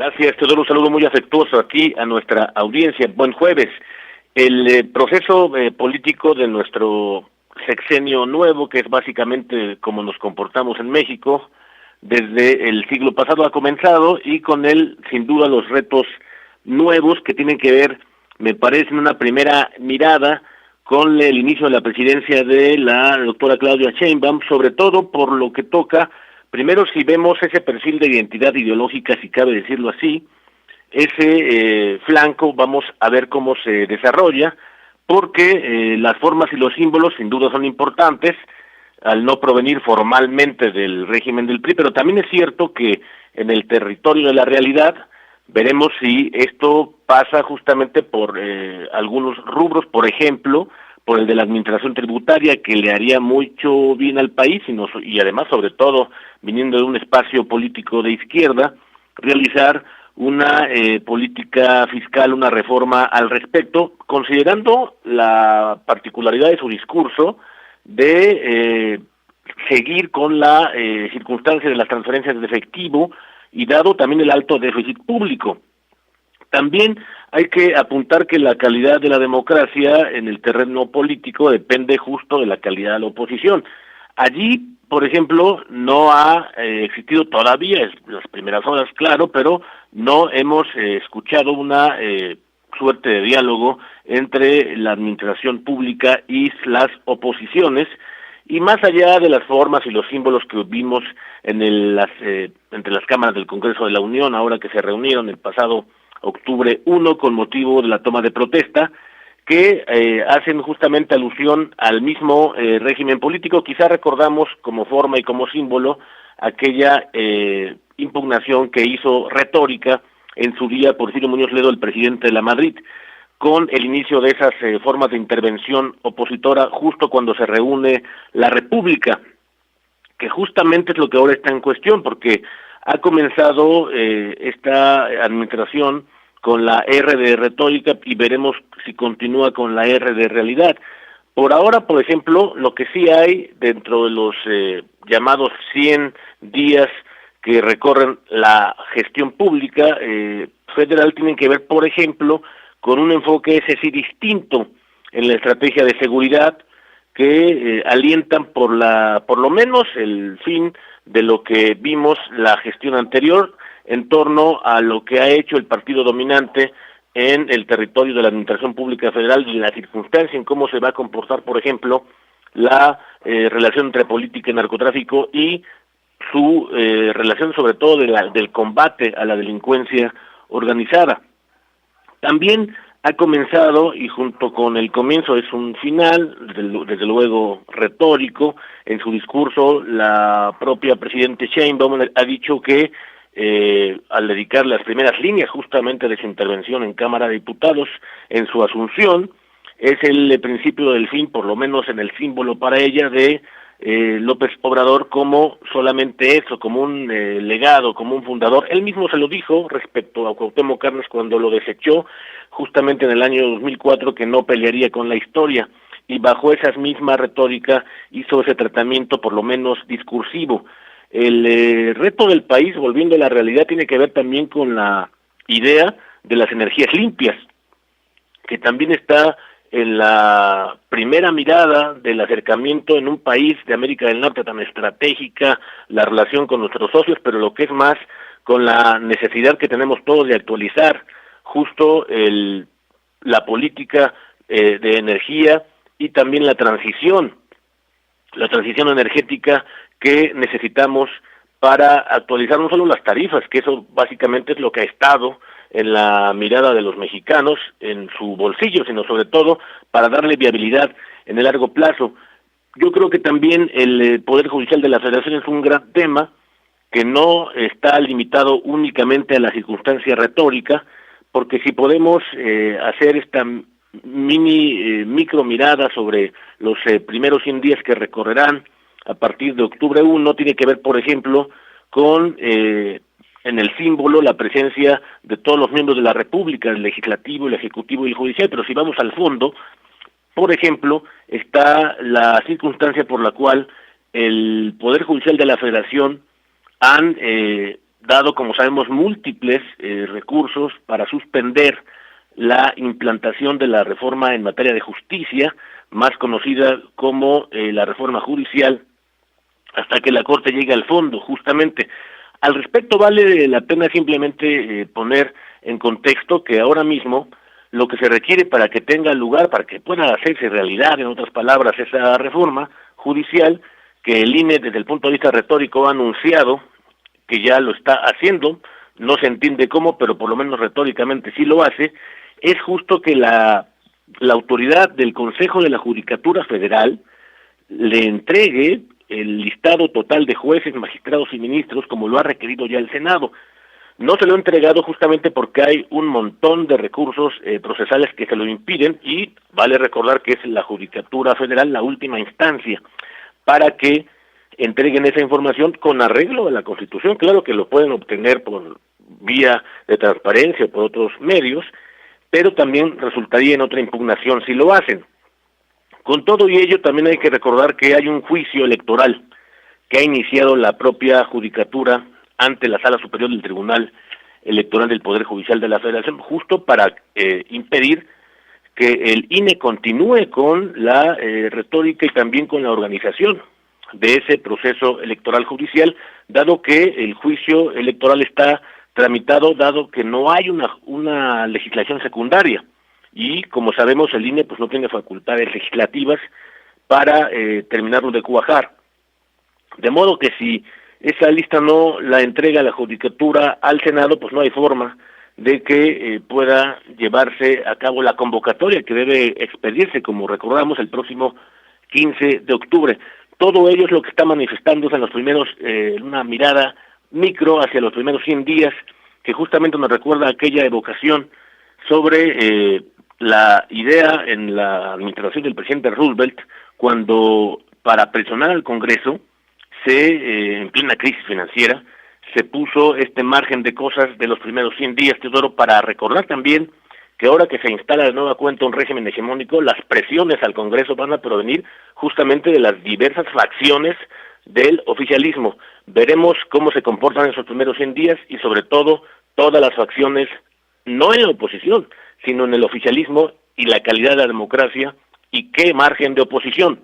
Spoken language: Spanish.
Gracias, te doy un saludo muy afectuoso aquí a nuestra audiencia. Buen jueves. El proceso político de nuestro sexenio nuevo, que es básicamente como nos comportamos en México, desde el siglo pasado ha comenzado y con él, sin duda, los retos nuevos que tienen que ver, me parece, en una primera mirada, con el inicio de la presidencia de la doctora Claudia Sheinbaum, sobre todo por lo que toca. Primero, si vemos ese perfil de identidad ideológica, si cabe decirlo así, ese flanco, vamos a ver cómo se desarrolla, porque las formas y los símbolos sin duda son importantes, al no provenir formalmente del régimen del PRI, pero también es cierto que en el territorio de la realidad veremos si esto pasa justamente por algunos rubros, por ejemplo, por el de la administración tributaria, que le haría mucho bien al país y además, sobre todo, viniendo de un espacio político de izquierda, realizar una política fiscal, una reforma al respecto, considerando la particularidad de su discurso de seguir con la circunstancia de las transferencias de efectivo y dado también el alto déficit público. También hay que apuntar que la calidad de la democracia en el terreno político depende justo de la calidad de la oposición. Allí, por ejemplo, no ha existido todavía, es las primeras horas, claro, pero no hemos escuchado una suerte de diálogo entre la administración pública y las oposiciones, y más allá de las formas y los símbolos que vimos en entre las cámaras del Congreso de la Unión, ahora que se reunieron el pasado octubre 1 con motivo de la toma de protesta, que hacen justamente alusión al mismo régimen político. Quizá recordamos como forma y como símbolo aquella impugnación que hizo retórica en su día Porfirio Muñoz Ledo, el presidente de la Madrid, con el inicio de esas formas de intervención opositora justo cuando se reúne la República, que justamente es lo que ahora está en cuestión, porque ha comenzado esta administración con la R de retórica y veremos si continúa con la R de realidad. Por ahora, por ejemplo, lo que sí hay dentro de los llamados 100 días que recorren la gestión pública federal tienen que ver, por ejemplo, con un enfoque ese sí distinto en la estrategia de seguridad que alientan por lo menos el fin de lo que vimos la gestión anterior en torno a lo que ha hecho el partido dominante en el territorio de la Administración Pública Federal y la circunstancia en cómo se va a comportar, por ejemplo, la relación entre política y narcotráfico y su relación sobre todo del combate a la delincuencia organizada. También ha comenzado, y junto con el comienzo es un final, desde luego retórico, en su discurso la propia presidente Sheinbaum ha dicho que al dedicar las primeras líneas justamente de su intervención en Cámara de Diputados, en su asunción, es el principio del fin, por lo menos en el símbolo para ella, de López Obrador como solamente eso, como un legado, como un fundador. Él mismo se lo dijo respecto a Cuauhtémoc Cárdenas cuando lo desechó, justamente en el año 2004, que no pelearía con la historia, y bajo esa misma retórica hizo ese tratamiento, por lo menos discursivo. El reto del país, volviendo a la realidad, tiene que ver también con la idea de las energías limpias, que también está en la primera mirada del acercamiento en un país de América del Norte tan estratégica, la relación con nuestros socios, pero lo que es más, con la necesidad que tenemos todos de actualizar justo la política de energía y también la transición energética que necesitamos para actualizar no solo las tarifas, que eso básicamente es lo que ha estado en la mirada de los mexicanos, en su bolsillo, sino sobre todo para darle viabilidad en el largo plazo. Yo creo que también el Poder Judicial de la Federación es un gran tema que no está limitado únicamente a la circunstancia retórica, porque si podemos hacer esta micro mirada sobre los primeros 100 días que recorrerán a partir de octubre 1, tiene que ver, por ejemplo, con en el símbolo la presencia de todos los miembros de la República, el legislativo, el ejecutivo y el judicial, pero si vamos al fondo, por ejemplo, está la circunstancia por la cual el Poder Judicial de la Federación han dado, como sabemos, múltiples recursos para suspender la implantación de la reforma en materia de justicia, más conocida como la reforma judicial, hasta que la Corte llegue al fondo, justamente. Al respecto, vale la pena simplemente poner en contexto que ahora mismo lo que se requiere para que tenga lugar, para que pueda hacerse realidad, en otras palabras, esa reforma judicial, que el INE desde el punto de vista retórico ha anunciado que ya lo está haciendo, no se entiende cómo, pero por lo menos retóricamente sí lo hace, es justo que la autoridad del Consejo de la Judicatura Federal le entregue el listado total de jueces, magistrados y ministros, como lo ha requerido ya el Senado. No se lo ha entregado justamente porque hay un montón de recursos procesales que se lo impiden, y vale recordar que es la Judicatura Federal la última instancia para que entreguen esa información con arreglo a la Constitución. Claro que lo pueden obtener por vía de transparencia o por otros medios, pero también resultaría en otra impugnación si lo hacen. Con todo y ello, también hay que recordar que hay un juicio electoral que ha iniciado la propia Judicatura ante la Sala Superior del Tribunal Electoral del Poder Judicial de la Federación, justo para impedir que el INE continúe con la retórica y también con la organización de ese proceso electoral judicial, dado que el juicio electoral está tramitado, dado que no hay una legislación secundaria. Y como sabemos, el INE pues no tiene facultades legislativas para terminarlo de cuajar. De modo que si esa lista no la entrega la Judicatura al Senado, pues no hay forma de que pueda llevarse a cabo la convocatoria que debe expedirse, como recordamos, el próximo 15 de octubre. Todo ello es lo que está manifestándose en los primeros, una mirada micro hacia los primeros 100 días, que justamente nos recuerda aquella evocación sobre la idea en la administración del presidente Roosevelt, cuando para presionar al Congreso, en plena crisis financiera, se puso este margen de cosas de los primeros 100 días, Teodoro, para recordar también que ahora que se instala de nueva cuenta un régimen hegemónico, las presiones al Congreso van a provenir justamente de las diversas facciones del oficialismo. Veremos cómo se comportan esos primeros 100 días y sobre todo todas las facciones, no en la oposición, sino en el oficialismo y la calidad de la democracia y qué margen de oposición.